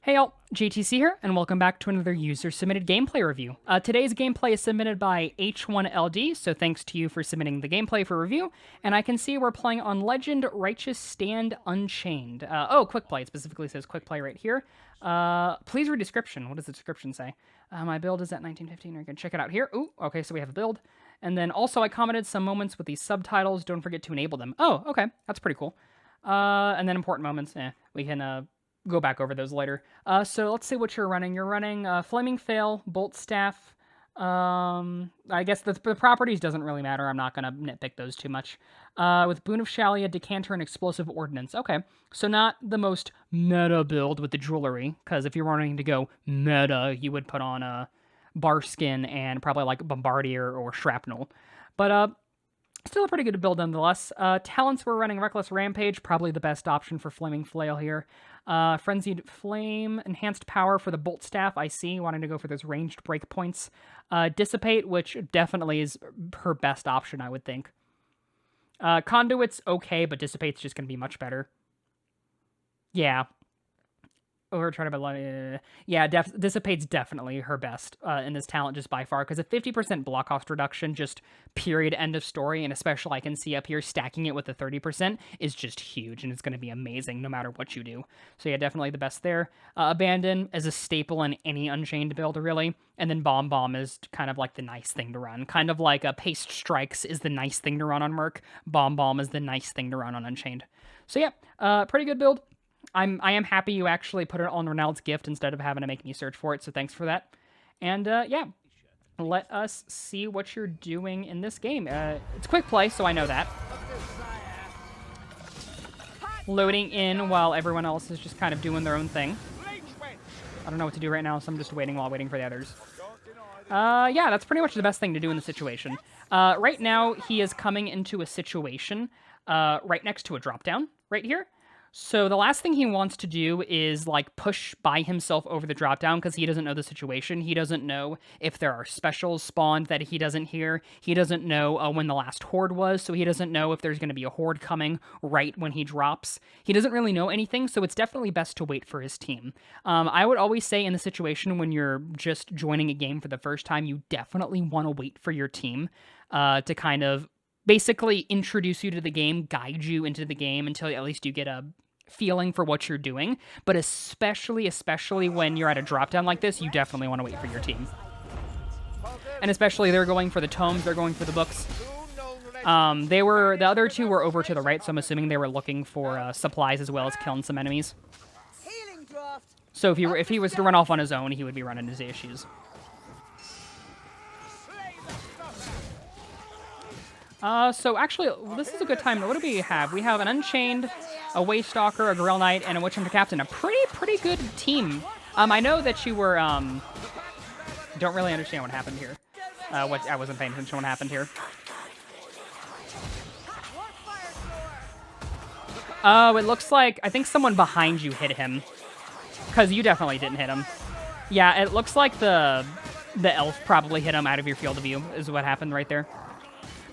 Hey all, JTC here, and welcome back to another user-submitted gameplay review. Today's gameplay is submitted by H1LD, so thanks to you for submitting the gameplay for review, and I can see we're playing on Legend Righteous Stand Unchained. Quick play. It specifically says quick play right here. Please read description. What does the description say? My build is at 1915. You can check it out here. Ooh, okay, so we have a build. And then also I commented some moments with these subtitles. Don't forget to enable them. Oh, okay, that's pretty cool. And then important moments. We can go back over those later. So let's see what you're running. You're running Flaming Fail, Bolt Staff. I guess the properties doesn't really matter. I'm not going to nitpick those too much. With Boon of Shalia, Decanter, and Explosive Ordnance. Okay, so not the most meta build with the jewelry, because if you're wanting to go meta, you would put on a Barskin and probably like Bombardier or Shrapnel. But still a pretty good build nonetheless. Talents we're running Reckless Rampage, probably the best option for Flaming Flail here. Frenzied Flame, Enhanced Power for the Bolt Staff, I see, wanting to go for those ranged breakpoints. Dissipate, which definitely is her best option, I would think. Conduit's okay, but Dissipate's just going to be much better. Yeah. Overcharged by Dissipate's definitely her best in this talent just by far, because a 50% block cost reduction, just period, end of story, and especially I can see up here stacking it with the 30% is just huge, and it's going to be amazing no matter what you do. So yeah, definitely the best there. Abandon is a staple in any Unchained build, really, and then Bomb is kind of like the nice thing to run. Kind of like a Paste Strikes is the nice thing to run on Merc, Bomb is the nice thing to run on Unchained. So yeah, pretty good build. I am happy you actually put it on Ronald's gift instead of having to make me search for it, so thanks for that. And yeah, let us see what you're doing in this game. It's quick play, so I know that. Loading in while everyone else is just kind of doing their own thing. I don't know what to do right now, so I'm just waiting while waiting for the others. Yeah, that's pretty much the best thing to do in the situation. Right now, he is coming into a situation right next to a drop-down, right here. So the last thing he wants to do is like push by himself over the drop down, because he doesn't know the situation. He doesn't know if there are specials spawned that he doesn't hear. He doesn't know when the last horde was, so he doesn't know if there's going to be a horde coming right when he drops. He doesn't really know anything, so it's definitely best to wait for his team. I would always say in the situation when you're just joining a game for the first time, you definitely want to wait for your team to kind of basically introduce you to the game, guide you into the game until at least you get a feeling for what you're doing. But especially when you're at a drop down like this, you definitely want to wait for your team. And especially they're going for the tomes, they're going for the books. The other two were over to the right, so I'm assuming they were looking for supplies as well as killing some enemies. So if he was to run off on his own, he would be running into issues. So actually, this is a good time. What do we have? We have an Unchained, a Waystalker, a Grail Knight, and a Witch Hunter Captain. A pretty good team. I know that you were, don't really understand what happened here. I wasn't paying attention to what happened here. Oh, it looks like, I think someone behind you hit him. Because you definitely didn't hit him. Yeah, it looks like the elf probably hit him out of your field of view, is what happened right there.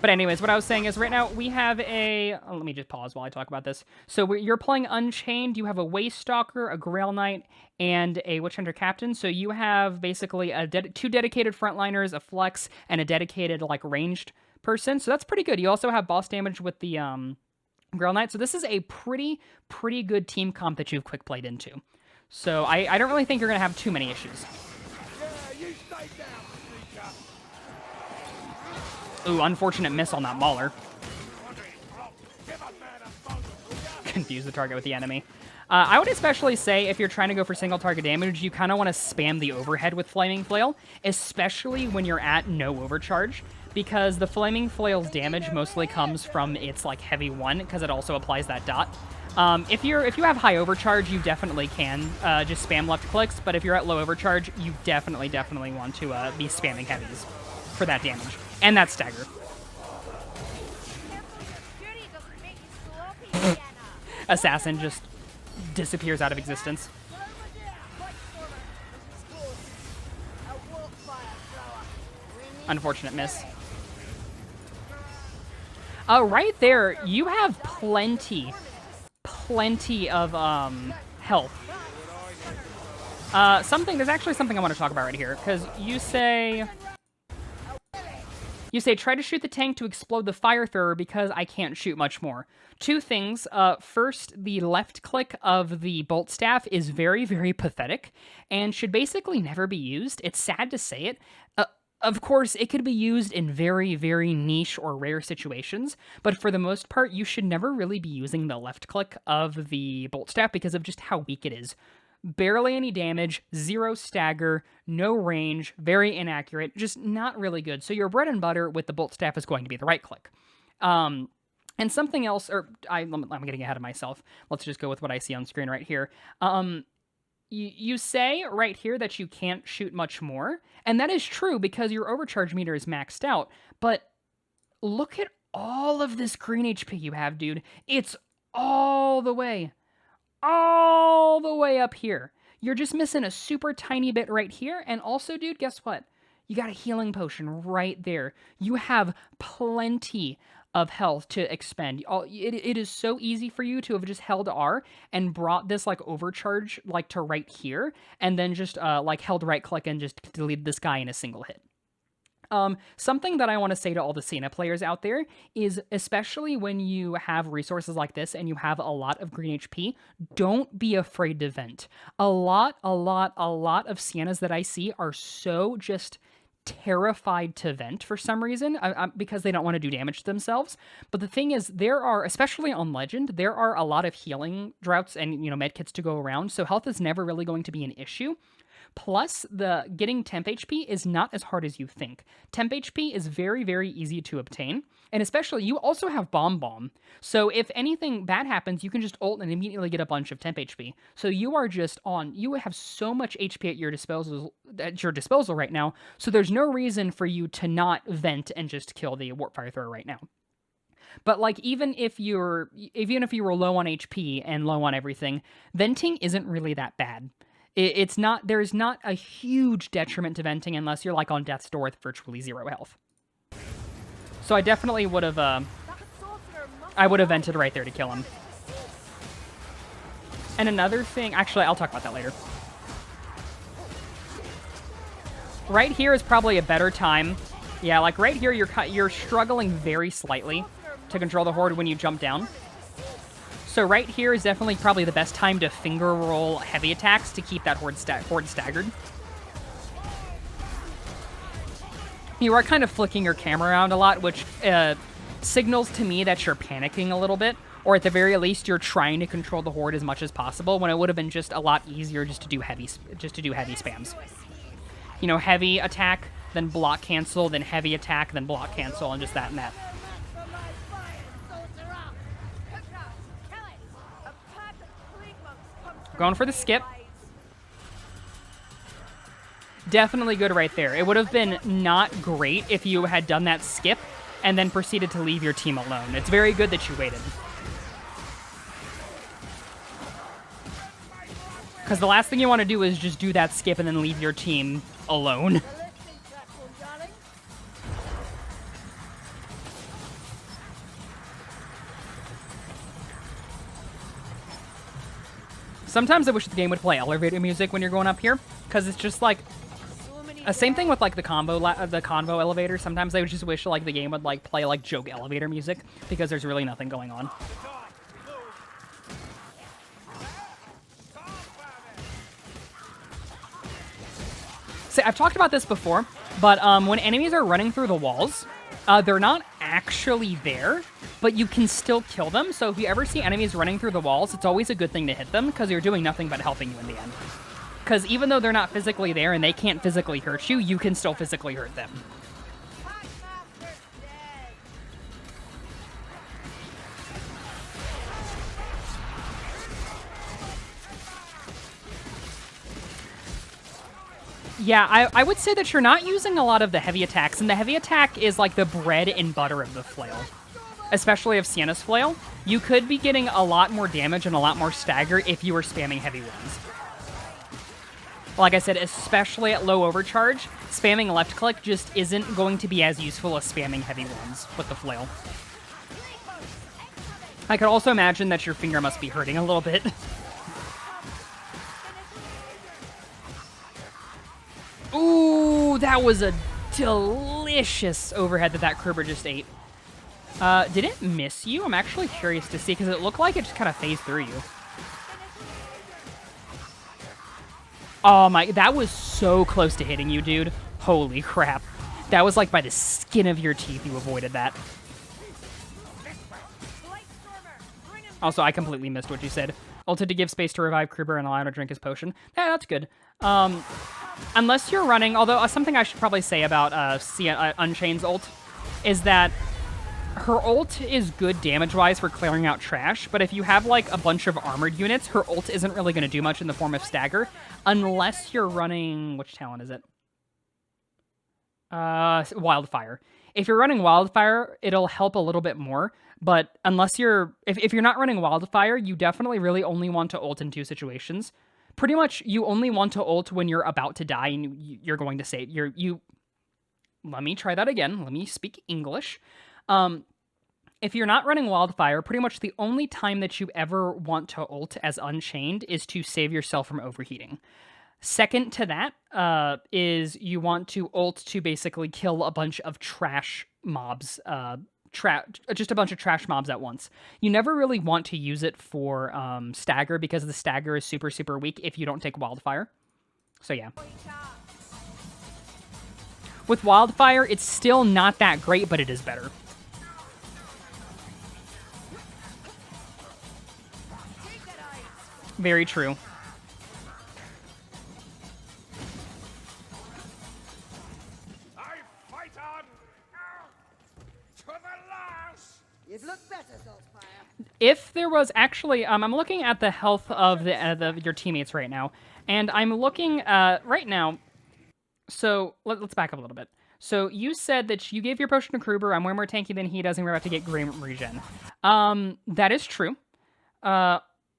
But anyways, what I was saying is right now we have a... let me just pause while I talk about this. So you're playing Unchained. You have a Waystalker, a Grail Knight, and a Witch Hunter Captain. So you have basically two dedicated frontliners, a flex, and a dedicated like ranged person. So that's pretty good. You also have boss damage with the Grail Knight. So this is a pretty good team comp that you've quick played into. So I don't really think you're going to have too many issues. Ooh, unfortunate miss on that Mauler. Confuse the target with the enemy. I would especially say if you're trying to go for single target damage, you kind of want to spam the overhead with Flaming Flail, especially when you're at no overcharge, because the Flaming Flail's damage mostly comes from its like heavy one, because it also applies that dot. If you have high overcharge, you definitely can just spam left clicks, but if you're at low overcharge, you definitely want to be spamming heavies for that damage. And that stagger. Assassin just disappears out of existence. Unfortunate miss. Right there, you have plenty of health. There's actually something I want to talk about right here, because you say, try to shoot the tank to explode the fire thrower because I can't shoot much more. Two things. First, the left click of the bolt staff is very, very pathetic and should basically never be used. It's sad to say it. Of course, it could be used in very, very niche or rare situations, but for the most part, you should never really be using the left click of the bolt staff because of just how weak it is. Barely any damage, 0 stagger, no range, very inaccurate, just not really good. So your bread and butter with the bolt staff is going to be the right click. And something else, I'm getting ahead of myself. Let's just go with what I see on screen right here. You say right here that you can't shoot much more, and that is true because your overcharge meter is maxed out, but look at all of this green HP you have, dude. It's all the way up here. You're just missing a super tiny bit right here, and also, dude, guess what? You got a healing potion right there. You have plenty of health to expend. It is so easy for you to have just held R and brought this like overcharge like to right here, and then just like held right click and just deleted this guy in a single hit. Something that I want to say to all the Sienna players out there is, especially when you have resources like this and you have a lot of green HP, don't be afraid to vent. A lot of Siennas that I see are so just terrified to vent for some reason because they don't want to do damage to themselves. But the thing is, there are, especially on Legend, there are a lot of healing droughts and, medkits to go around, so health is never really going to be an issue. Plus, the getting temp HP is not as hard as you think. Temp HP is very, very easy to obtain, and especially, you also have Bomb. So if anything bad happens, you can just ult and immediately get a bunch of temp HP. So you have so much HP at your disposal right now, so there's no reason for you to not vent and just kill the Warp Fire Thrower right now. But like, even if you were low on HP and low on everything, venting isn't really that bad. There's not a huge detriment to venting unless you're like on death's door with virtually 0 health. So I definitely would have vented right there to kill him. And another thing, actually, I'll talk about that later. Right here is probably a better time. Yeah, like right here, you're struggling very slightly to control the horde when you jump down. So right here is definitely probably the best time to finger roll heavy attacks to keep that horde staggered. You are kind of flicking your camera around a lot, which signals to me that you're panicking a little bit, or at the very least, you're trying to control the horde as much as possible, when it would have been just a lot easier just to do heavy spams. Heavy attack, then block cancel, then heavy attack, then block cancel, and just that and that. Going for the skip. Definitely good right there. It would have been not great if you had done that skip and then proceeded to leave your team alone. It's very good that you waited. Because the last thing you want to do is just do that skip and then leave your team alone. Sometimes I wish the game would play elevator music when you're going up here, because it's just like same thing with like the convo elevator. Sometimes I would just wish like the game would like play like joke elevator music, because there's really nothing going on. See, I've talked about this before, but when enemies are running through the walls, they're not actually there, but you can still kill them. So if you ever see enemies running through the walls, it's always a good thing to hit them, because you're doing nothing but helping you in the end. Because even though they're not physically there and they can't physically hurt you, you can still physically hurt them. Yeah, I would say that you're not using a lot of the heavy attacks, and the heavy attack is like the bread and butter of the flail. Especially of Sienna's flail. You could be getting a lot more damage and a lot more stagger if you were spamming heavy ones. Like I said, especially at low overcharge, spamming left click just isn't going to be as useful as spamming heavy ones with the flail. I could also imagine that your finger must be hurting a little bit. Ooh, that was a delicious overhead that Kruber just ate. Did it miss you? I'm actually curious to see, because it looked like it just kind of phased through you. Oh my, that was so close to hitting you, dude. Holy crap. That was like by the skin of your teeth you avoided that. Also, I completely missed what you said. Ulted to give space to revive Kruber and allow him to drink his potion. Yeah, that's good. Unless you're running, although something I should probably say about Unchained's ult is that her ult is good damage-wise for clearing out trash, but if you have, like, a bunch of armored units, her ult isn't really going to do much in the form of stagger, unless you're running... Which talent is it? Wildfire. If you're running Wildfire, it'll help a little bit more, but unless you're... If you're not running Wildfire, you definitely really only want to ult in 2 situations. Pretty much, you only want to ult when you're about to die and you're going to save... Let me try that again. Let me speak English. If you're not running Wildfire, pretty much the only time that you ever want to ult as Unchained is to save yourself from overheating. Second to that is you want to ult to basically kill a bunch of trash mobs, just a bunch of trash mobs at once. You never really want to use it for stagger, because the stagger is super, super weak if you don't take Wildfire. So yeah. With Wildfire, it's still not that great, but it is better. Very true. I fight on to the last. You'd look better, Saltfire. If there was actually, I'm looking at the health of your teammates right now, and I'm looking right now. So let's back up a little bit. So you said that you gave your potion to Kruber. I'm way more tanky than he does, and we're about to get Grim regen. That is true.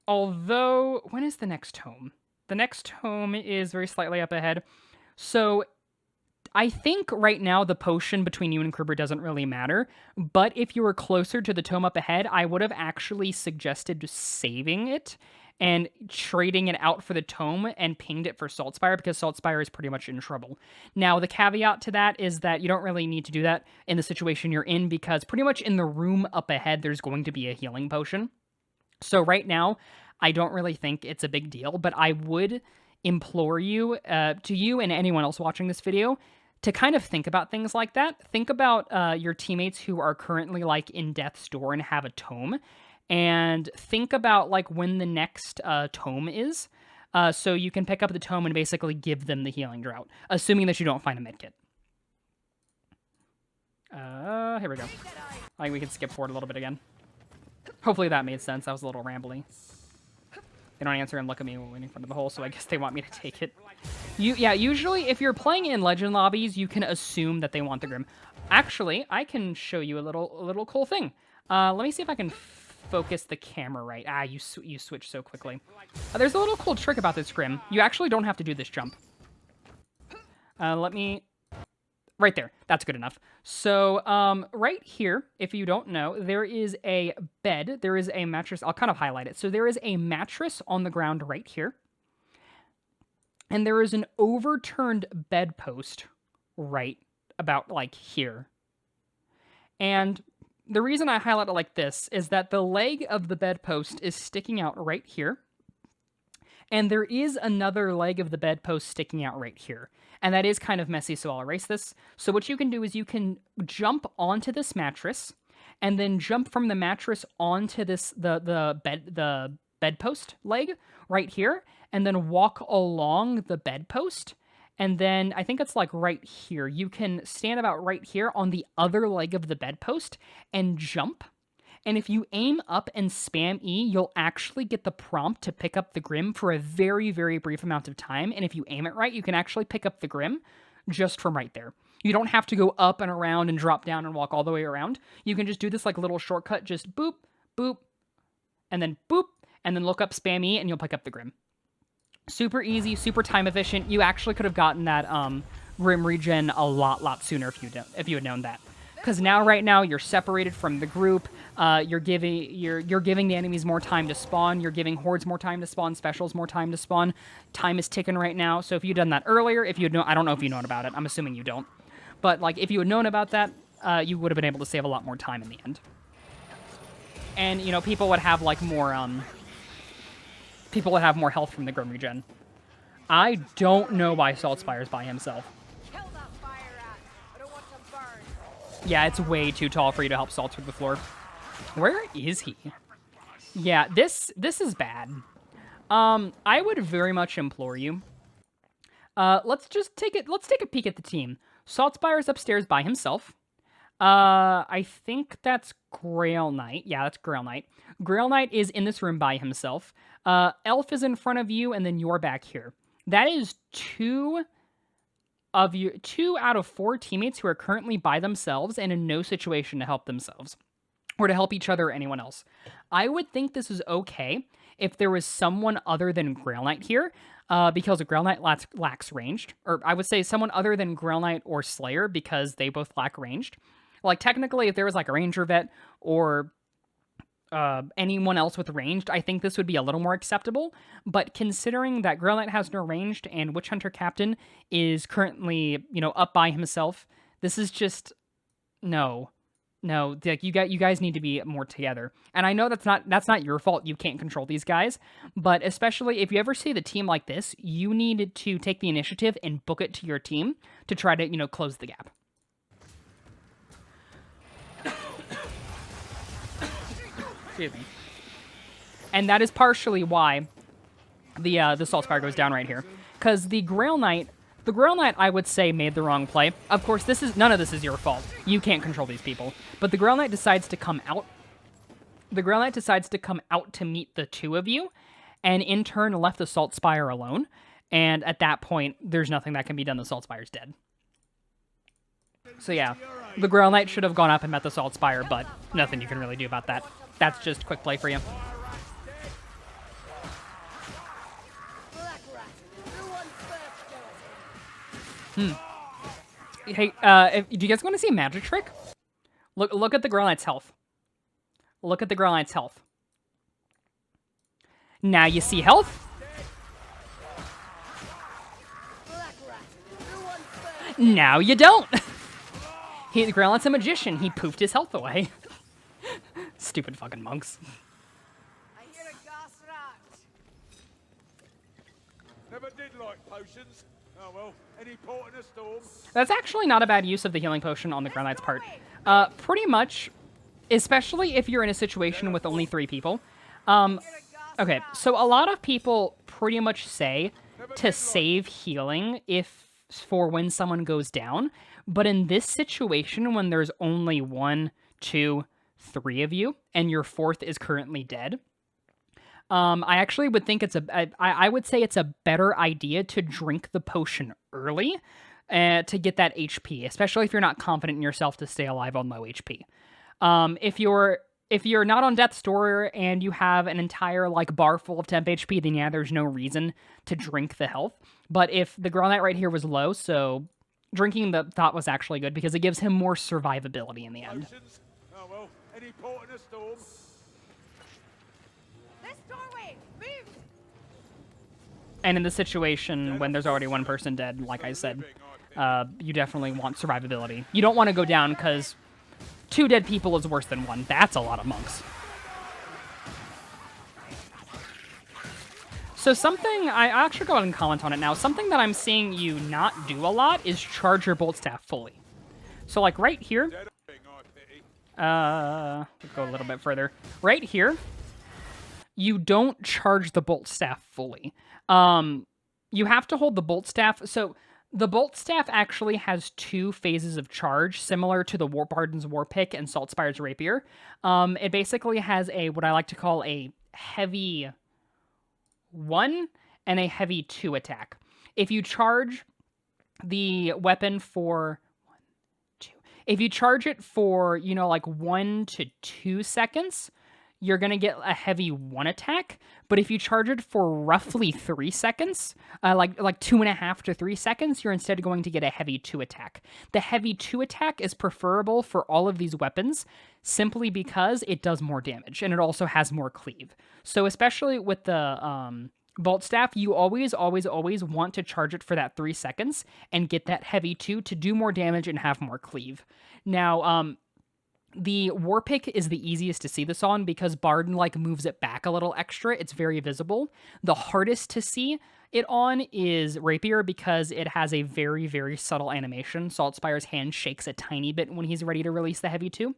Although, when is the next tome? The next tome is very slightly up ahead. So I think right now the potion between you and Kruber doesn't really matter. But if you were closer to the tome up ahead, I would have actually suggested saving it and trading it out for the tome and pinged it for Saltspire, because Saltspire is pretty much in trouble. Now, the caveat to that is that you don't really need to do that in the situation you're in, because pretty much in the room up ahead, there's going to be a healing potion. So right now, I don't really think it's a big deal, but I would implore you, to you and anyone else watching this video, to kind of think about things like that. Think about your teammates who are currently like in death's door and have a tome, and think about like when the next tome is, so you can pick up the tome and basically give them the healing drought, assuming that you don't find a medkit. Here we go. I think we can skip forward a little bit again. Hopefully that made sense. That was a little rambly. They don't answer and look at me when waiting in front of the hole, so I guess they want me to take it. Yeah, usually if you're playing in Legend lobbies, you can assume that they want the Grim. Actually, I can show you a little cool thing. Let me see if I can focus the camera right. Ah, you switch so quickly. There's a little cool trick about this Grim. You actually don't have to do this jump. Let me... Right there. That's good enough. So, right here, if you don't know, there is a bed. There is a mattress. I'll kind of highlight it. So there is a mattress on the ground right here. And there is an overturned bedpost right about, like, here. And the reason I highlight it like this is that the leg of the bedpost is sticking out right here. And there is another leg of the bedpost sticking out right here. And that is kind of messy, so I'll erase this. So what you can do is you can jump onto this mattress, and then jump from the mattress onto this the bedpost leg right here, and then walk along the bedpost. And then I think it's like right here. You can stand about right here on the other leg of the bedpost and jump. And if you aim up and spam E, you'll actually get the prompt to pick up the Grim for a very, very brief amount of time. And if you aim it right, you can actually pick up the Grim just from right there. You don't have to go up and around and drop down and walk all the way around. You can just do this like little shortcut, just boop, boop, and then boop, and then look up spam E, and you'll pick up the Grim. Super easy, super time efficient. You actually could have gotten that Grim regen a lot sooner if you had known that. because now right now you're separated from the group. You're giving the enemies more time to spawn. You're giving hordes more time to spawn. Specials more time to spawn. Time is ticking right now. So if you'd done that earlier, if you'd known, I don't know if you known about it. I'm assuming you don't. But like if you had known about that, you would have been able to save a lot more time in the end. And you know, people would have like more health from the Grim Regen. I don't know why Saltspire's by himself. Kill that fire ant. I don't want to burn. Yeah, it's way too tall for you to help Salt through the floor. Where is he? Yeah, this is bad. I would very much implore you. Let's take a peek at the team. Saltspire's upstairs by himself. I think that's Grail Knight. Yeah, that's Grail Knight. Grail Knight is in this room by himself. Elf is in front of you, and then you're back here. That is two out of 4 teammates who are currently by themselves and in no situation to help themselves or to help each other or anyone else. I would think this is okay if there was someone other than Grail Knight here, because Grail Knight lacks ranged. Or I would say someone other than Grail Knight or Slayer, because they both lack ranged. Like, technically, if there was like a Ranger Vet or anyone else with ranged, I think this would be a little more acceptable. But considering that Grail Knight has no ranged and Witch Hunter Captain is currently, you know, up by himself, this is just no. Like you guys need to be more together. And I know that's not your fault. You can't control these guys, but especially if you ever see the team like this, you need to take the initiative and book it to your team to try to, you know, close the gap. Excuse me. And that is partially why the Saltspire goes down right here, because the Grail Knight, I would say, made the wrong play. Of course, none of this is your fault. You can't control these people. But the Grail Knight decides to come out. The Grail Knight decides to come out to meet the two of you, and in turn left the Saltspire alone. And at that point, there's nothing that can be done. The Saltspire's dead. So yeah, the Grail Knight should have gone up and met the Saltspire, but nothing you can really do about that. That's just quick play for you. Black rat. Who wants first kills? Hey, do you guys want to see a magic trick? Look at the Grail Knight's health. Look at the Grail Knight's health. Now you see health? Black rat. Who wants first? Now you don't. The Grail Knight's a magician. He poofed his health away. Stupid fucking monks. I hear a gas rat. Never did like potions. Oh well, any port in a storm. That's actually not a bad use of the healing potion on the Grail Knight's part. Pretty much, especially if you're in a situation with only 3 people. Okay, so a lot of people pretty much say to save healing for when someone goes down, but in this situation when there's only 1, 2, 3 of you and your 4th is currently dead, I actually would think I would say it's a better idea to drink the potion early to get that HP, especially if you're not confident in yourself to stay alive on low HP. If you're not on death's door and you have an entire like bar full of temp HP, then yeah, there's no reason to drink the health. But if the Grail Knight right here was low, so drinking the thought was actually good because it gives him more survivability in the end. Potions? Oh well, any port in a storm. This doorway. Move. And in the situation when there's already 1 person dead, like I said, you definitely want survivability. You don't want to go down because 2 dead people is worse than 1. That's a lot of monks. So something, I'll actually go ahead and comment on it now. Something that I'm seeing you not do a lot is charge your bolt staff fully. So like right here, go a little bit further. Right here, you don't charge the bolt staff fully. You have to hold the bolt staff. So the bolt staff actually has 2 phases of charge, similar to the Warp Harden's War Pick and Saltspire's Rapier. It basically has what I like to call a heavy 1 and a heavy 2 attack. If you charge the weapon for 1, 2, if you charge it for, you know, like 1 to 2 seconds, you're going to get a heavy 1 attack, but if you charge it for roughly 3 seconds, like 2.5 to 3 seconds, you're instead going to get a heavy 2 attack. The heavy 2 attack is preferable for all of these weapons simply because it does more damage, and it also has more cleave. So especially with the Bolt Staff, you always want to charge it for that 3 seconds and get that heavy 2 to do more damage and have more cleave. Now, the War Pick is the easiest to see this on because Bard moves it back a little extra. It's very visible. The hardest to see it on is Rapier because it has a very, very subtle animation. Saltspire's hand shakes a tiny bit when he's ready to release the heavy 2.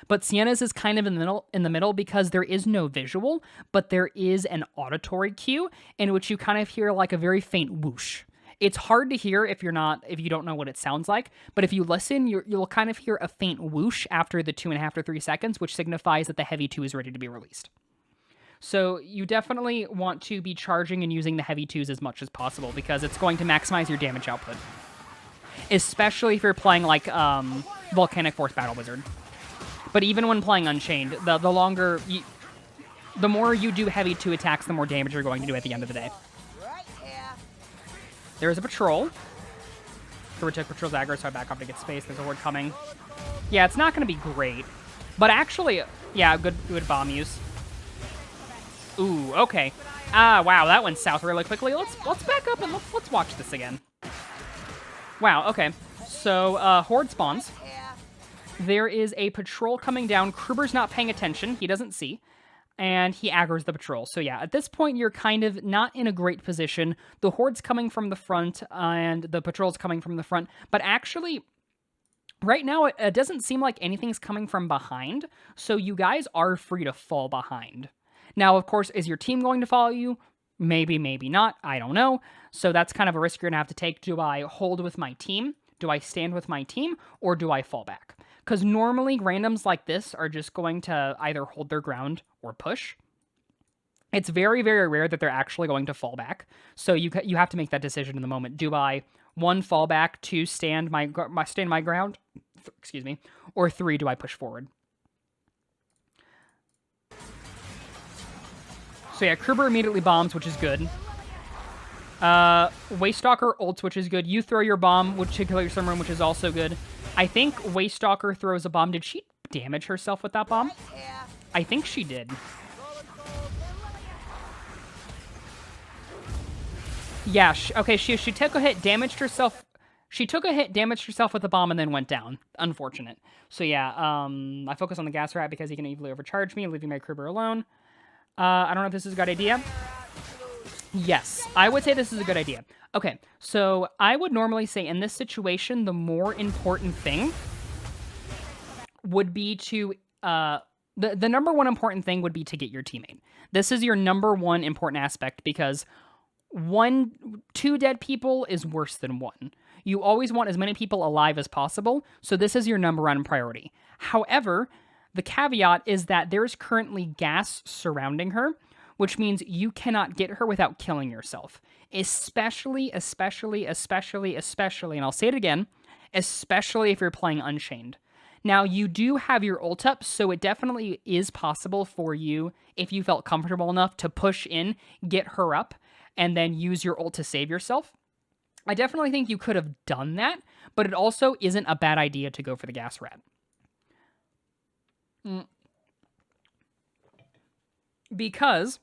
But Sienna's is kind of in the middle because there is no visual, but there is an auditory cue in which you kind of hear like a very faint whoosh. It's hard to hear if you don't know what it sounds like, but if you listen, you'll kind of hear a faint whoosh after the 2.5 to 3 seconds, which signifies that the heavy 2 is ready to be released. So you definitely want to be charging and using the heavy 2s as much as possible because it's going to maximize your damage output. Especially if you're playing like Volcanic Force Battle Wizard. But even when playing Unchained, the more you do heavy 2 attacks, the more damage you're going to do at the end of the day. There is a patrol. Kerber took patrol's aggro, so I back off to get space. There's a horde coming. Yeah, it's not going to be great. But actually, yeah, good bomb use. Ooh, okay. Wow, that went south really quickly. Let's back up and let's watch this again. Wow, okay. So, horde spawns. There is a patrol coming down. Kruber's not paying attention. He doesn't see. And he aggroes the patrol. So yeah, at this point, you're kind of not in a great position. The horde's coming from the front, and the patrol's coming from the front. But actually, right now, it doesn't seem like anything's coming from behind. So you guys are free to fall behind. Now, of course, is your team going to follow you? Maybe, maybe not. I don't know. So that's kind of a risk you're going to have to take. Do I hold with my team? Do I stand with my team? Or do I fall back? Because normally randoms like this are just going to either hold their ground or push. It's very, very rare that they're actually going to fall back. So you have to make that decision in the moment. Do I, 1, fall back, 2, stand my ground, excuse me, or 3, do I push forward? So yeah, Kruber immediately bombs, which is good. Waystalker ults, which is good. You throw your bomb, which should kill your Sunroom, which is also good. I think Waystalker throws a bomb. Did she damage herself with that bomb? I think she did. Yeah, okay, she took a hit, damaged herself. She took a hit, damaged herself with a bomb, and then went down. Unfortunate. So yeah, I focus on the gas rat because he can easily overcharge me, leaving my Kruber alone. I don't know if this is a good idea. Yes, I would say this is a good idea. Okay, so I would normally say in this situation, the more important thing would be to, the number one important thing would be to get your teammate. This is your number one important aspect because 2 dead people is worse than 1. You always want as many people alive as possible, so this is your number one priority. However, the caveat is that there is currently gas surrounding her, which means you cannot get her without killing yourself. Especially, and I'll say it again, especially if you're playing Unchained. Now, you do have your ult up, so it definitely is possible for you, if you felt comfortable enough, to push in, get her up, and then use your ult to save yourself. I definitely think you could have done that, but it also isn't a bad idea to go for the gas rat. Because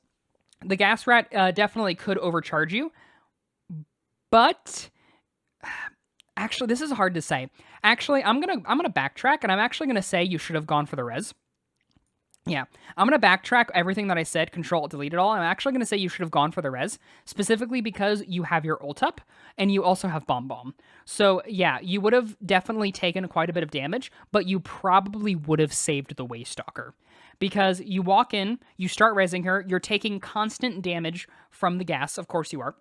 the gas rat definitely could overcharge you, but actually, this is hard to say. Actually, I'm gonna backtrack, and I'm actually gonna say you should have gone for the res. Yeah, I'm gonna backtrack everything that I said, Control Delete it all. I'm actually gonna say you should have gone for the res, specifically because you have your ult up and you also have bomb. So yeah, you would have definitely taken quite a bit of damage, but you probably would have saved the Waystalker. Because you walk in, you start rezzing her, you're taking constant damage from the gas, of course you are.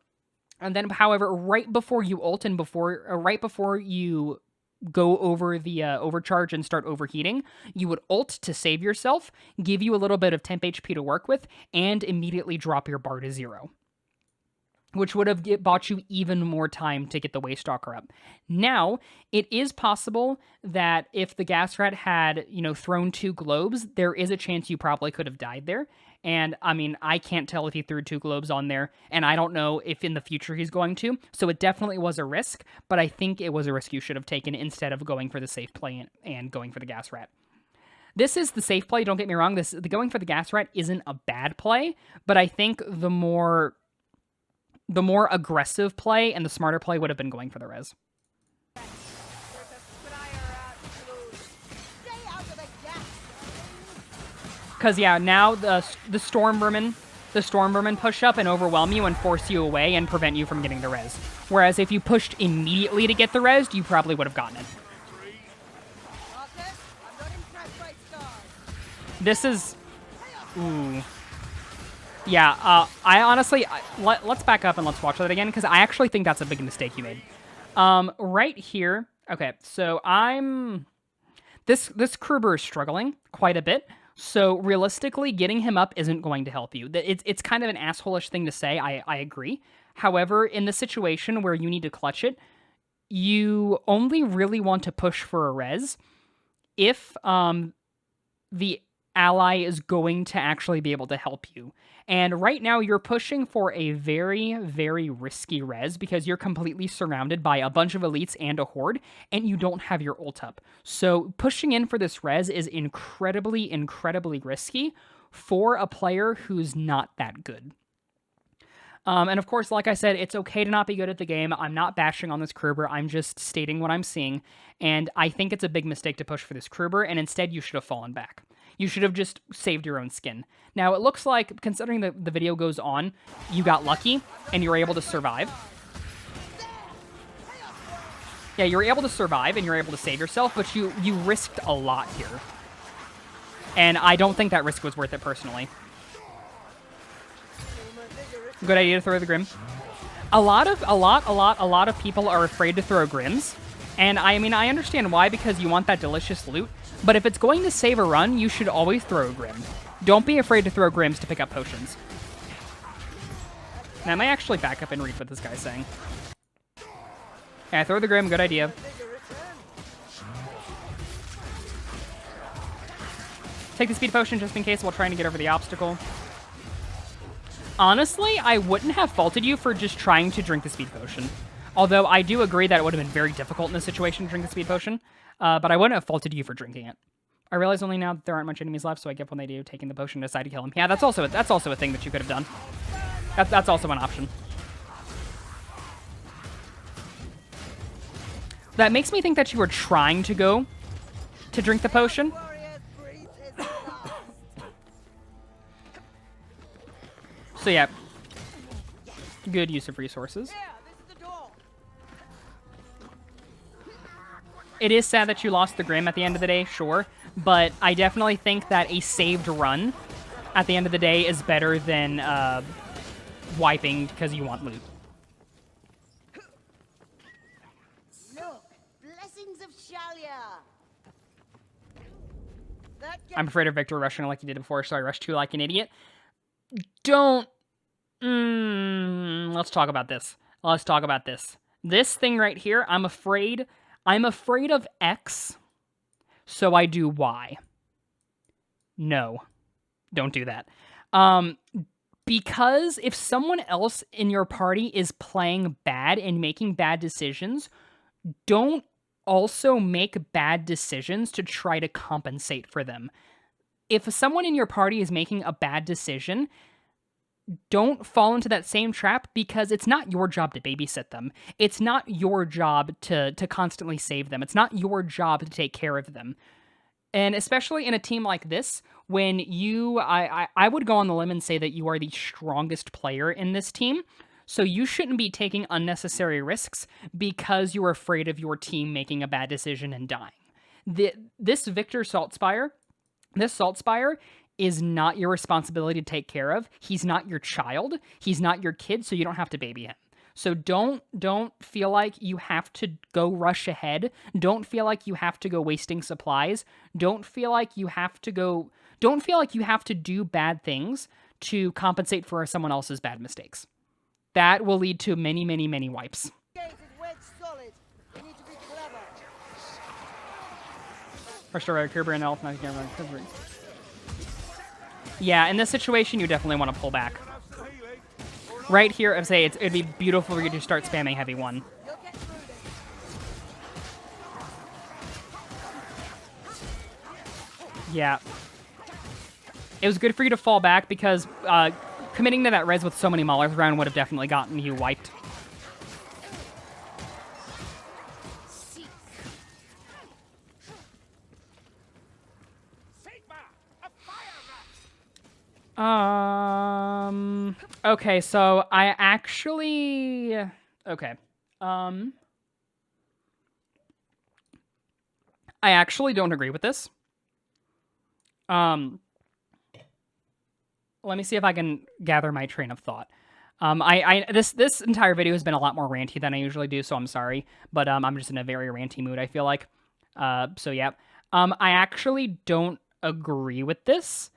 And then, however, right before you ult and right before you go over the overcharge and start overheating, you would ult to save yourself, give you a little bit of temp HP to work with, and immediately drop your bar to 0. which would have bought you even more time to get the Waste Stalker up. Now, it is possible that if the gas rat had, thrown 2 globes, there is a chance you probably could have died there. And, I mean, I can't tell if he threw 2 globes on there, and I don't know if in the future he's going to, so it definitely was a risk, but I think it was a risk you should have taken instead of going for the safe play and going for the gas rat. This is the safe play, don't get me wrong, the going for the gas rat isn't a bad play, but I think the more aggressive play and the smarter play would have been going for the res. Because, yeah, now the storm vermin push up and overwhelm you and force you away and prevent you from getting the res. Whereas if you pushed immediately to get the res, you probably would have gotten it. This is... Ooh. Yeah, I honestly... let's back up and let's watch that again, because I actually think that's a big mistake you made. Right here... Okay, so I'm... This Kruber is struggling quite a bit, so realistically, getting him up isn't going to help you. It's kind of an asshole-ish thing to say, I agree. However, in the situation where you need to clutch it, you only really want to push for a res if the ally is going to actually be able to help you. And right now you're pushing for a very, very risky res because you're completely surrounded by a bunch of elites and a horde, and you don't have your ult up. So pushing in for this res is incredibly, incredibly risky for a player who's not that good. And of course, like I said, it's okay to not be good at the game. I'm not bashing on this Kruber. I'm just stating what I'm seeing. And I think it's a big mistake to push for this Kruber, and instead you should have fallen back. You should have just saved your own skin. Now, it looks like, considering the video goes on, you got lucky, and you were able to survive. Yeah, you were able to survive, and you're able to save yourself, but you risked a lot here. And I don't think that risk was worth it, personally. Good idea to throw the Grim. A lot of people are afraid to throw Grims. And I mean, I understand why, because you want that delicious loot. But if it's going to save a run, you should always throw a Grim. Don't be afraid to throw Grims to pick up potions. Now, I might actually back up and read what this guy's saying. Yeah, throw the Grim, good idea. Take the speed potion just in case while trying to get over the obstacle. Honestly, I wouldn't have faulted you for just trying to drink the speed potion. Although I do agree that it would have been very difficult in this situation to drink the speed potion. But I wouldn't have faulted you for drinking it. I realize only now that there aren't much enemies left, so I get when they do, taking the potion to decide to kill him. Yeah, that's also a thing that you could have done. That's also an option. That makes me think that you were trying to go to drink the potion. So yeah, good use of resources. It is sad that you lost the Grim at the end of the day, sure, but I definitely think that a saved run at the end of the day is better than wiping because you want loot. Look, blessings of Shalia. I'm afraid of Victor rushing like you did before, so I rushed too like an idiot. Don't... let's talk about this. Let's talk about this. This thing right here, I'm afraid of X, so I do Y. No, don't do that. Because if someone else in your party is playing bad and making bad decisions, don't also make bad decisions to try to compensate for them. If someone in your party is making a bad decision, don't fall into that same trap, because it's not your job to babysit them. It's not your job to constantly save them. It's not your job to take care of them. And especially in a team like this, when I would go on the limb and say that you are the strongest player in this team, so you shouldn't be taking unnecessary risks because you're afraid of your team making a bad decision and dying. This Victor Saltspire is not your responsibility to take care of. He's not your child. He's not your kid, so you don't have to baby him. So don't feel like you have to go rush ahead. Don't feel like you have to go wasting supplies. Don't feel like you have to do bad things to compensate for someone else's bad mistakes. that will lead to many, many, many wipes. Gate is wedged solid. You need to be clever. Restore Kerber and Elf. Yeah, in this situation, you definitely want to pull back. Right here, I'd say it'd be beautiful for you to start spamming heavy 1. You'll get through this. Yeah. It was good for you to fall back because committing to that res with so many maulers around would have definitely gotten you wiped. Okay, so I actually... Okay. I actually don't agree with this. Let me see if I can gather my train of thought. This entire video has been a lot more ranty than I usually do, so I'm sorry. But I'm just in a very ranty mood, I feel like. So yeah. I actually don't agree with this.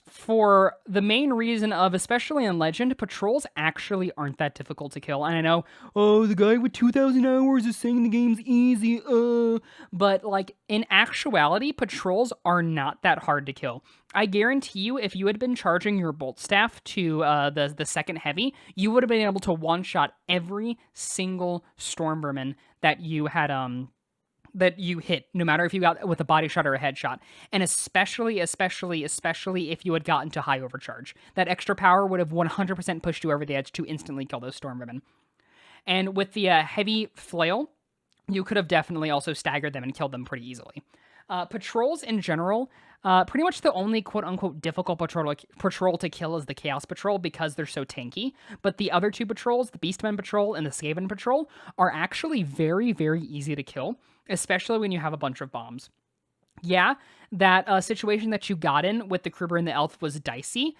For the main reason of, especially in Legend, patrols actually aren't that difficult to kill. And I know, oh, the guy with 2,000 hours is saying the game's easy, but, like, in actuality, patrols are not that hard to kill. I guarantee you, if you had been charging your bolt staff to the second heavy, you would have been able to one-shot every single storm vermin that you had, that you hit, no matter if you got with a body shot or a headshot. And especially if you had gotten to high overcharge. That extra power would have 100% pushed you over the edge to instantly kill those storm vermin. And with the heavy flail, you could have definitely also staggered them and killed them pretty easily. Patrols in general, pretty much the only quote-unquote difficult patrol to kill is the Chaos Patrol because they're so tanky. But the other two patrols, the Beastmen Patrol and the Skaven Patrol, are actually very, very easy to kill, especially when you have a bunch of bombs. Yeah, that situation that you got in with the Kruber and the Elf was dicey,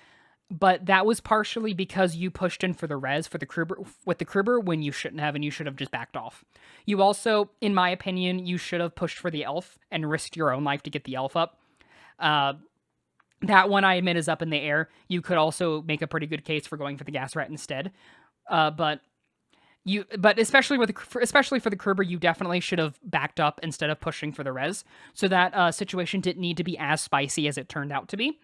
but that was partially because you pushed in for the res for the Kruber, with the Kruber when you shouldn't have, and you should have just backed off. You also, in my opinion, you should have pushed for the Elf and risked your own life to get the Elf up. That one, I admit, is up in the air. You could also make a pretty good case for going for the Gas Rat instead. But especially for the Kruber, you definitely should have backed up instead of pushing for the res. So that situation didn't need to be as spicy as it turned out to be.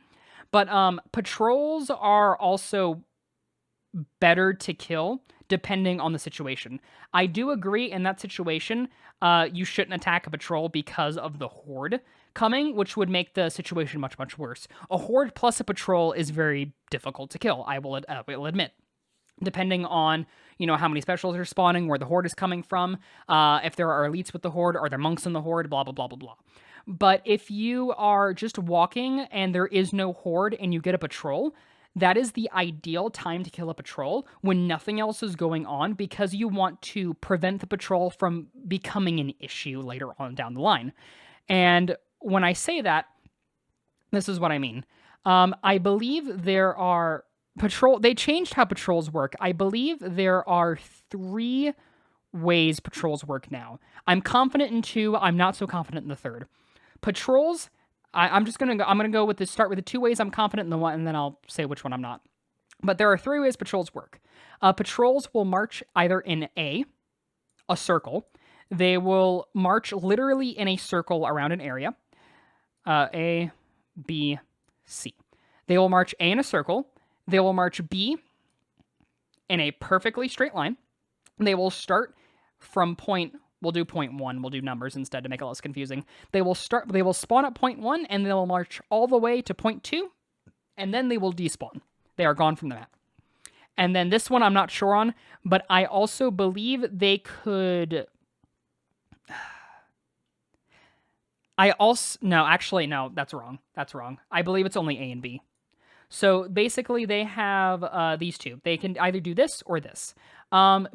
But patrols are also better to kill depending on the situation. I do agree in that situation, you shouldn't attack a patrol because of the horde coming, which would make the situation much, much worse. A horde plus a patrol is very difficult to kill, I will admit. Depending on, how many specials are spawning, where the horde is coming from, if there are elites with the horde, are there monks in the horde, blah, blah, blah, blah, blah. But if you are just walking and there is no horde and you get a patrol, that is the ideal time to kill a patrol when nothing else is going on, because you want to prevent the patrol from becoming an issue later on down the line. And when I say that, this is what I mean. I believe there are they changed how patrols work. I believe there are 3 ways patrols work now. I'm confident in 2. I'm not so confident in the 3rd. Patrols, I'm gonna go with start with the 2 ways I'm confident in the one, and then I'll say which one I'm not. But there are 3 ways patrols work. Patrols will march either in a circle. They will march literally in a circle around an area. A, B, C. They will march A in a circle. They will march B in a perfectly straight line. They will start from we'll do point 1. We'll do numbers instead to make it less confusing. They will spawn at point 1, and they will march all the way to point 2, and then they will despawn. They are gone from the map. And then this one I'm not sure on, but I also believe they could... No, that's wrong. That's wrong. I believe it's only A and B. So basically they have these 2. They can either do this or this.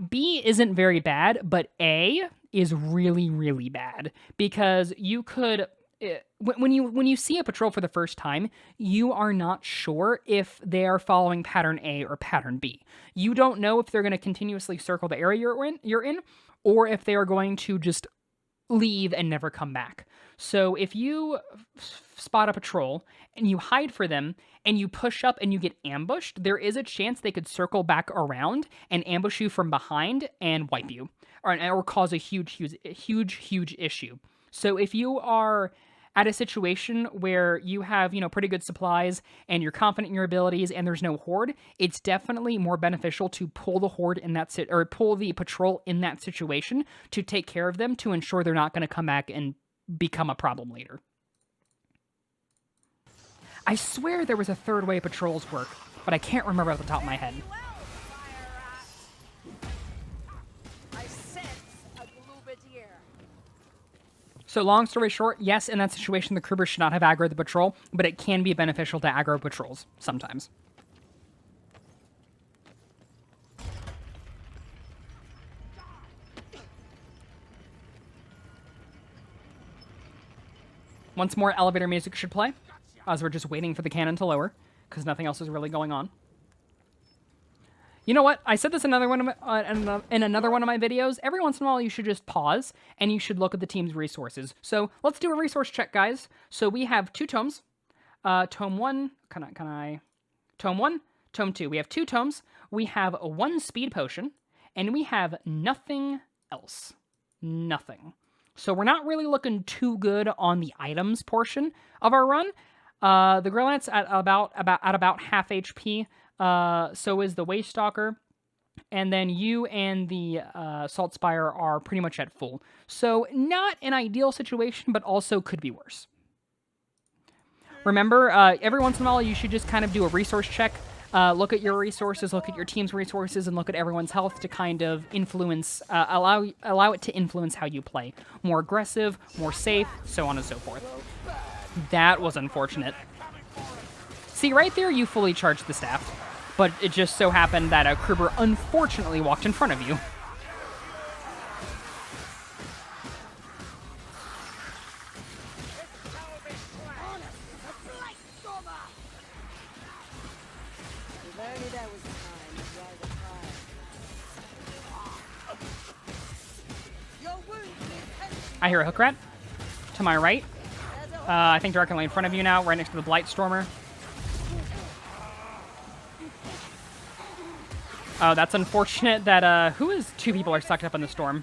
B isn't very bad, but A is really, really bad, because you could... When you see a patrol for the first time, you are not sure if they are following pattern A or pattern B. You don't know if they're going to continuously circle the area you're in, or if they are going to just leave and never come back. So if you spot a patrol and you hide for them and you push up and you get ambushed, there is a chance they could circle back around and ambush you from behind and wipe you, or cause a huge issue. So if you are at a situation where you have, pretty good supplies and you're confident in your abilities and there's no horde, it's definitely more beneficial to pull the horde in that or pull the patrol in that situation to take care of them, to ensure they're not going to come back and become a problem later. I swear there was a third way patrols work, but I can't remember off the top of my head. I sense a Glubadier. So long story short, yes, in that situation, the Kruber should not have aggroed the patrol, but it can be beneficial to aggro patrols sometimes. Once more, elevator music should play, as we're just waiting for the cannon to lower, because nothing else is really going on. You know what? I said this in another one of my videos. Every once in a while, you should just pause, and you should look at the team's resources. So let's do a resource check, guys. So we have 2 tomes. Tome 1, Tome 1, Tome 2. We have 2 tomes. We have 1 speed potion, and we have nothing else. Nothing. So we're not really looking too good on the items portion of our run. The Grillet's at about half HP. So is the Waste Stalker, and then you and the Salt Spire are pretty much at full. So not an ideal situation, but also could be worse. Remember, every once in a while, you should just kind of do a resource check. Look at your resources, look at your team's resources, and look at everyone's health to kind of influence, allow it to influence how you play. More aggressive, more safe, so on and so forth. That was unfortunate. See, right there, you fully charged the staff. But it just so happened that a Kruber unfortunately walked in front of you. I hear a hook rat to my right. I think directly in front of you now, right next to the Blightstormer. Oh, that's unfortunate that, 2 people are sucked up in the storm.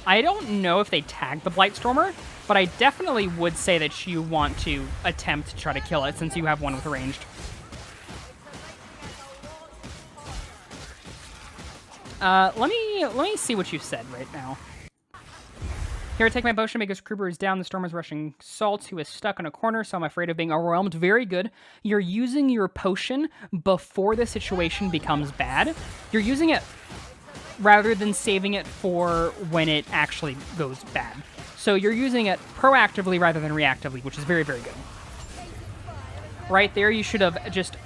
I don't know if they tagged the Blightstormer, but I definitely would say that you want to attempt to try to kill it, since you have one with ranged. Let me see what you said right now. Here, I take my potion because Kruber is down. The storm is rushing Salt, who is stuck in a corner, so I'm afraid of being overwhelmed. Very good. You're using your potion before the situation becomes bad. You're using it rather than saving it for when it actually goes bad. So you're using it proactively rather than reactively, which is very, very good. Right there, you should have just...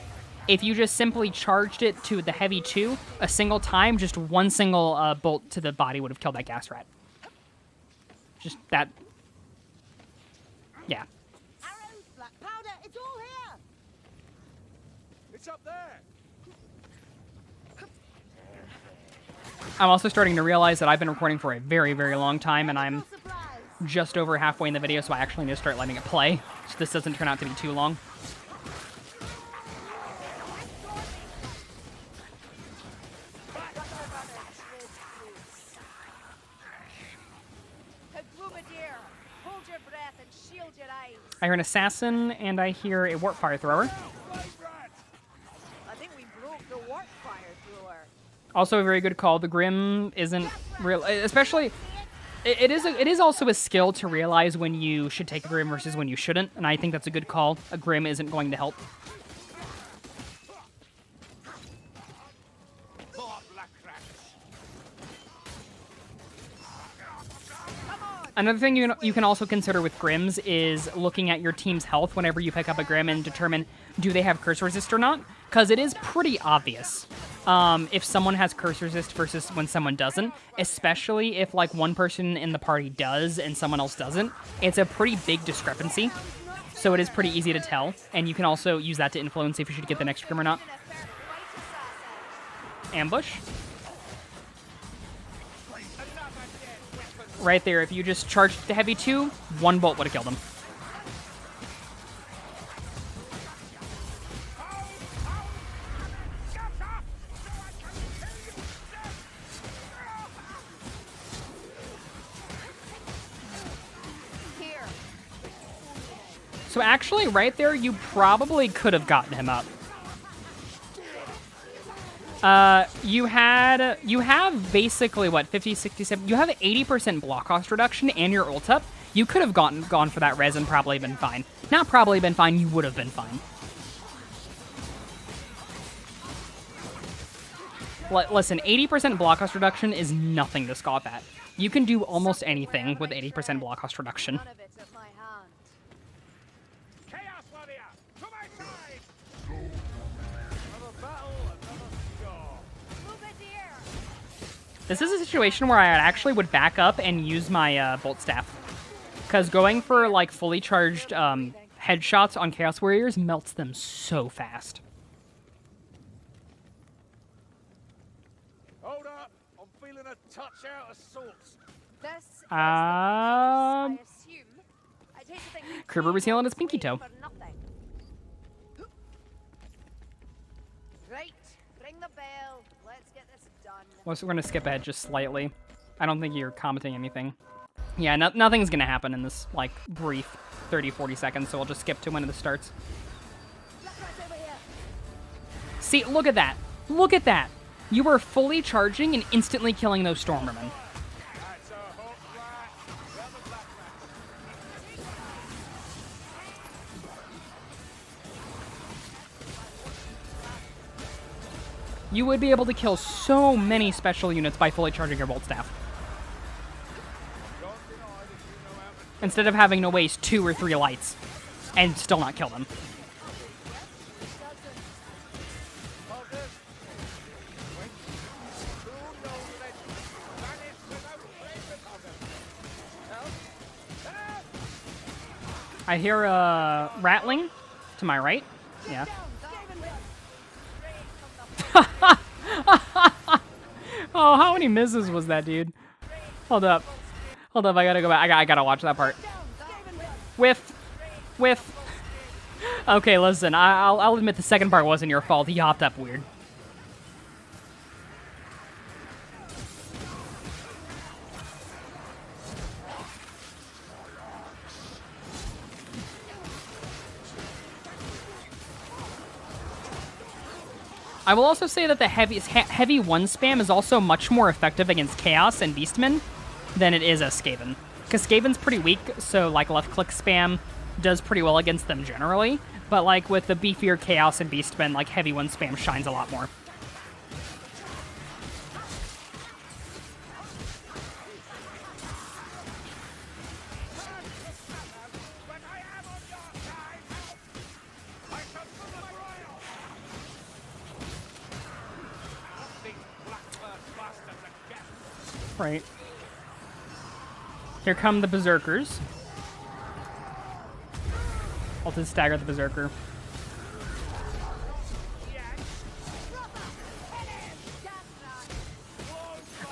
If you just simply charged it to the heavy 2 a single time, just one single bolt to the body would have killed that gas rat. Just that. Yeah. Arrows, black powder, it's all here. It's up there. I'm also starting to realize that I've been recording for a very, very long time, and I'm just over halfway in the video, so I actually need to start letting it play, so this doesn't turn out to be too long. I hear an assassin, and I hear a warp fire thrower. I think we broke the warp fire thrower. Also a very good call. The Grim isn't real, especially... It is also a skill to realize when you should take a Grim versus when you shouldn't, and I think that's a good call. A Grim isn't going to help. Another thing you can also consider with Grims is looking at your team's health whenever you pick up a Grim and determine, do they have curse resist or not? Because it is pretty obvious if someone has curse resist versus when someone doesn't, especially if like one person in the party does and someone else doesn't. It's a pretty big discrepancy, so it is pretty easy to tell, and you can also use that to influence if you should get the next Grim or not. Ambush. right there, if you just charged the heavy 2, 1 bolt would have killed him. So actually, right there, you probably could have gotten him up. You have basically, what, 50, 67? You have 80% block cost reduction and your ult up. You could have gone for that res and probably been fine. Not probably been fine, you would have been fine. Listen, 80% block cost reduction is nothing to scoff at. You can do almost anything with 80% block cost reduction. This is a situation where I actually would back up and use my Bolt Staff. Because going for, like, fully charged headshots on Chaos Warriors melts them so fast. Hold up. I'm feeling a touch out of sorts. Kerber was healing his pinky toe. Right, ring the bell. Let's get this done. We're going to skip ahead just slightly. I don't think you're commenting anything. Yeah, nothing's going to happen in this, like, brief 30, 40 seconds, so we'll just skip to when it starts. See, look at that. Look at that. You were fully charging and instantly killing those Stormmermen. You would be able to kill so many special units by fully charging your Bolt Staff. Instead of having to waste 2 or 3 lights and still not kill them. I hear a rattling to my right. Yeah. Oh, how many misses was that, dude? Hold up. Hold up, I gotta go back. I gotta watch that part. Whiff. Whiff. Okay, listen, I'll admit the second part wasn't your fault. He hopped up weird. I will also say that the heavy 1 spam is also much more effective against Chaos and Beastmen than it is as Skaven. Because Skaven's pretty weak, so like left-click spam does pretty well against them generally. But like with the beefier Chaos and Beastmen, like heavy 1 spam shines a lot more. Right. Here come the Berserkers. I'll just stagger the Berserker.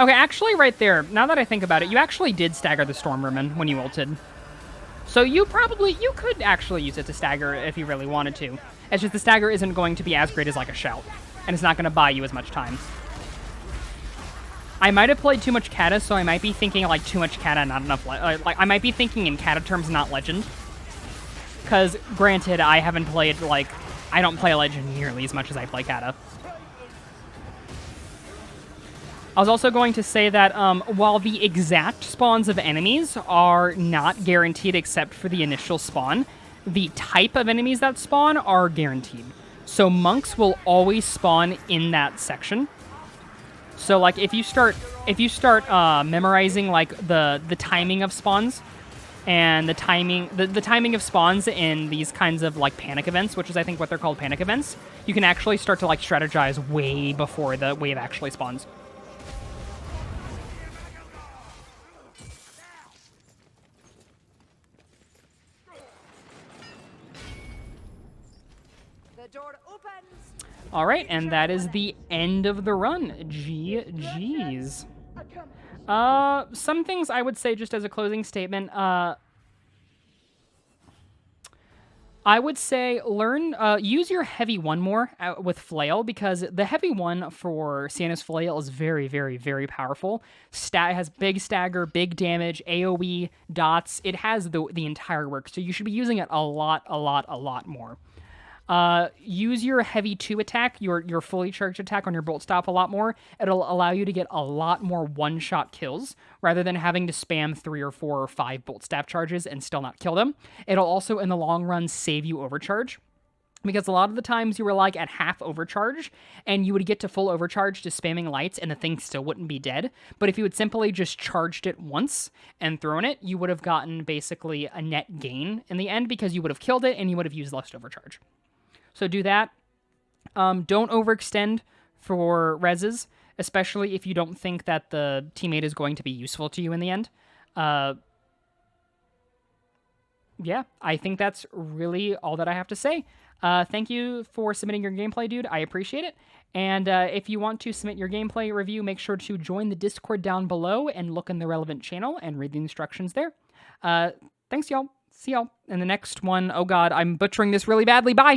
Okay, actually right there, now that I think about it, you actually did stagger the Stormmerman when you ulted. So you could actually use it to stagger if you really wanted to. It's just the stagger isn't going to be as great as like a shout, and it's not going to buy you as much time. I might have played too much Kata, so I might be thinking like too much Kata, not enough. Like I might be thinking in Kata terms, not Legend. Because granted, I haven't played I don't play Legend nearly as much as I play Kata. I was also going to say that while the exact spawns of enemies are not guaranteed except for the initial spawn, the type of enemies that spawn are guaranteed. So monks will always spawn in that section. So like if you start memorizing like the timing of spawns and the timing of spawns in these kinds of like panic events, which is I think what they're called, panic events, you can actually start to like strategize way before the wave actually spawns. The door opens. All right, and that is the end of the run. GG's. Some things I would say just as a closing statement. I would say use your heavy one more with flail, because the heavy one for Santa's flail is very, very, very powerful. Has big stagger, big damage, AoE, dots. It has the entire work, so you should be using it a lot more. Use your heavy 2 attack, your fully charged attack on your bolt stop a lot more. It'll allow you to get a lot more one-shot kills rather than having to spam 3 or 4 or 5 bolt staff charges and still not kill them. It'll also, in the long run, save you overcharge, because a lot of the times you were like at half overcharge and you would get to full overcharge to spamming lights and the thing still wouldn't be dead. But if you had simply just charged it once and thrown it, you would have gotten basically a net gain in the end, because you would have killed it and you would have used less overcharge. So do that. Don't overextend for reses, especially if you don't think that the teammate is going to be useful to you in the end. Yeah, I think that's really all that I have to say. Thank you for submitting your gameplay, dude. I appreciate it. And if you want to submit your gameplay review, make sure to join the Discord down below and look in the relevant channel and read the instructions there. Thanks, y'all. See y'all in the next one. Oh, God, I'm butchering this really badly. Bye!